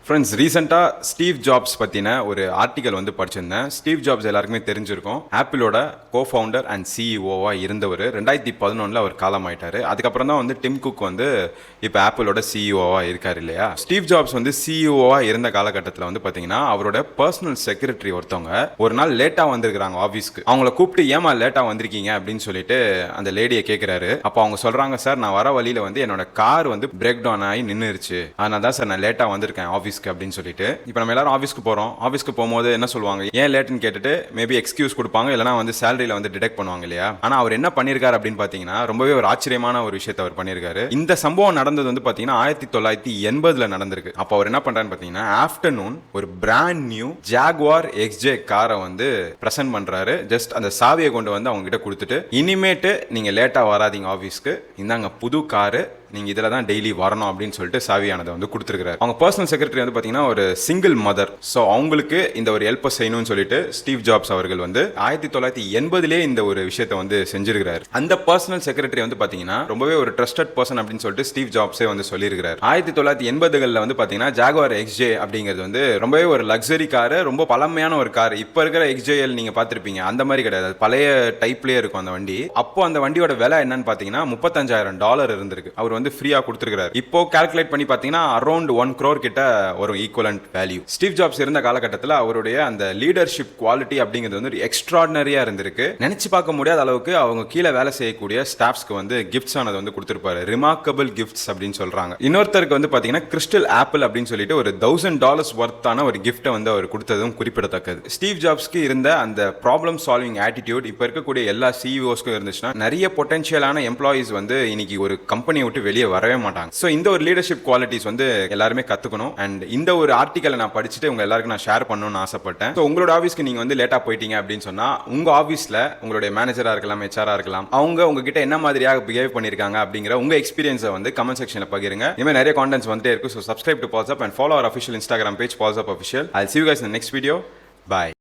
Friends, ரீசெண்டாக Steve jobs பற்றின ஒரு ஆர்டிக்கல் வந்து படிச்சிருந்தேன். ஸ்டீவ் ஜாப்ஸ் எல்லாருக்குமே தெரிஞ்சிருக்கும். ஆப்பிளோட கோஃபவுண்டர் அண்ட் சிஇஓவாக இருந்தவர் 2011 அவர் காலமாயிட்டார். அதுக்கப்புறம் தான் வந்து டிம் குக் வந்து இப்போ ஆப்பிளோட சிஇஓவாக இருக்கார் இல்லையா. ஸ்டீவ் ஜாப்ஸ் வந்து சிஇஓவாக இருந்த காலகட்டத்தில் வந்து பார்த்தீங்கன்னா அவரோட பர்சனல் செக்ரட்டரி ஒருத்தவங்க ஒரு நாள் லேட்டாக வந்திருக்கிறாங்க ஆஃபீஸ்க்கு. அவங்கள கூப்பிட்டு ஏமா லேட்டாக வந்திருக்கீங்க அப்படின்னு சொல்லிட்டு அந்த லேடியை கேட்குறாரு. அப்போ அவங்க சொல்கிறாங்க, சார் நான் வர வழியில் வந்து என்னோட கார் வந்து பிரேக் டவுன் ஆகி நின்றுருச்சு, அதனால தான் சார் நான் லேட்டாக வந்திருக்கேன் ஆஃபீஸ்க்கு அப்படின்னு சொல்லிட்டு. இப்போ நம்ம எல்லாரும் ஆஃபீஸ்க்கு போகிறோம். ஆஃபீஸ்க்கு போகும்போது என்ன சொல்லுவாங்க, ஏன் லேட்டுன்னு கேட்டுட்டு மேபி எக்ஸ்கியூஸ் கொடுப்பாங்க, இல்லைனா வந்து சேலரியில் வந்து டிடெக்ட் பண்ணுவாங்க இல்லையா. ஆனால் அவர் என்ன பண்ணியிருக்காரு அப்படின்னு பார்த்தீங்கன்னா ரொம்பவே ஒரு ஆச்சரியமான ஒரு விஷயத்தை அவர் பண்ணியிருக்காரு. இந்த சம்பவம் நடந்தது வந்து பார்த்தீங்கன்னா 1980 நடந்திருக்கு. அப்போ அவர் என்ன பண்ணுறான்னு பார்த்தீங்கன்னா ஆஃப்டர்நூன் ஒரு பிராண்ட் நியூ ஜாகுவார் XJ காரை வந்து ப்ரெசென்ட் பண்ணுறாரு. ஜஸ்ட் அந்த சாவியை கொண்டு வந்து அவங்க கிட்ட கொடுத்துட்டு, இனிமேட்டு நீங்கள் லேட்டாக வராதிங்க ஆஃபீஸ்க்கு, இந்தாங்க புது காரு, நீங்கள் இதில் தான் டெய்லி வரணும் அப்படின்னு சொல்லிட்டு சாவியானதை வந்து கொடுத்துருக்காரு. அவங்க பர்சனல் செக்ரட்டரி வந்து பார்த்தீங்கன்னா ஒரு சிங்கிள் மதர். ஸோ அவங்களுக்கு இந்த ஒரு ஹெல்ப்பை செய்யணும்னு சொல்லிட்டு ஸ்டீவ் ஜாப்ஸ் அவர்கள் வந்து 1980 இந்த ஒரு விஷயத்தை வந்து செஞ்சிருக்கிறார். அந்த பர்சனல் செக்ரட்டரி வந்து பார்த்தீங்கன்னா ரொம்பவே ஒரு ட்ரஸ்டட் பர்சன் அப்படின்னு சொல்லிட்டு ஸ்டீவ் ஜாப்ஸே வந்து சொல்லியிருக்கிறார். 1980 வந்து பார்த்தீங்கன்னா ஜாகுவார் XJ அப்படிங்கிறது வந்து ரொம்பவே ஒரு லக்ஸரி காரு, ரொம்ப பழமையான ஒரு கார். இப்போ இருக்கிற XJL நீங்கள் பார்த்துருப்பீங்க, அந்த மாதிரி கிடையாது, பழைய டைப்லேயே இருக்கும் அந்த வண்டி. அப்போ அந்த வண்டியோட விலை என்னன்னு பார்த்தீங்கன்னா $35,000 இருந்திருக்கு. அவர் வந்து ஃப்ரீயா கொடுத்திருக்காரு. இப்போ கால்குலேட் பண்ணி பார்த்தீங்கன்னா அரௌண்ட் 1 crore கிட்ட ஒரு ஈக்குவலன்ட் வேல்யூ. ஸ்டீவ் ஜாப்ஸ் இருந்த காலகட்டத்தில் அவருடைய அந்த லீடர்ஷிப் குவாலிட்டி அப்படிங்கிறது வந்து எக்ஸ்ட்ராடினரியா இருந்திருக்கு. நினைச்சு பார்க்க முடியாத அளவுக்கு அவங்க கீழே வேலை செய்யக்கூடிய ஸ்டாஃப்ஸ்க்கு வந்து கிஃப்ட்ஸ் ஆனது வந்து கொடுத்திருப்பாரு. ரிமார்க்கபிள் கிஃப்ட்ஸ் அப்படின்னு சொல்றாங்க. இன்னொருத்தருக்கு வந்து பாத்தீங்கன்னா கிறிஸ்டல் ஆப்பிள் அப்படின்னு சொல்லிட்டு ஒரு $1,000 வர்த்தான ஒரு கிஃப்ட்டை வந்து அவர் கொடுத்ததும் குறிப்பிடத்தக்கது. ஸ்டீவ் ஜாப்ஸ்க்கு இருந்த அந்த ப்ராப்ளம் சால்விங் ஆட்டிடியூட் இப்போ இருக்கக்கூடிய எல்லா சிஇஓஸ்க்கும் இருந்துச்சுன்னா நிறைய பொட்டன்ஷியலான எம்ப்ளாயிஸ் வந்து இன்னைக்கு ஒரு கம்பெனியை விட்டு வெளியே வரவே மாட்டாங்க. ஸோ இந்த ஒரு லீடர்ஷிப் குவாலிட்டிஸ் வந்து எல்லாருமே கத்துக்கணும். அண்ட் இந்த ஒரு ஆர்டிக்கலை நான் படிச்சுட்டு உங்க எல்லாருக்கும் நான் ஷேர் பண்ணணும்னு ஆசைப்பட்டேன். ஸோ உங்களோட ஆஃபீஸ்க்கு நீங்க வந்து லேட்டா போயிட்டீங்க அப்படின்னு சொன்னா உங்க ஆஃபீஸ்ல உங்களுடைய மேனேஜரா இருக்கலாம், HR இருக்கலாம், அவங்க உங்ககிட்ட என்ன மாதிரியாக பிஹேவ் பண்ணிருக்காங்க அப்படிங்கிற உங்க எக்ஸ்பீரியன்ஸை வந்து கமெண்ட் செக்ஷன்ல பகிருங்க. இனிமேல் நிறைய கான்டென்ட்ஸ் வந்துட்டே இருக்கு. So subscribe to Pulse Up and follow our official Instagram page Pulse Up Official. I'll see you guys in the next video. Bye.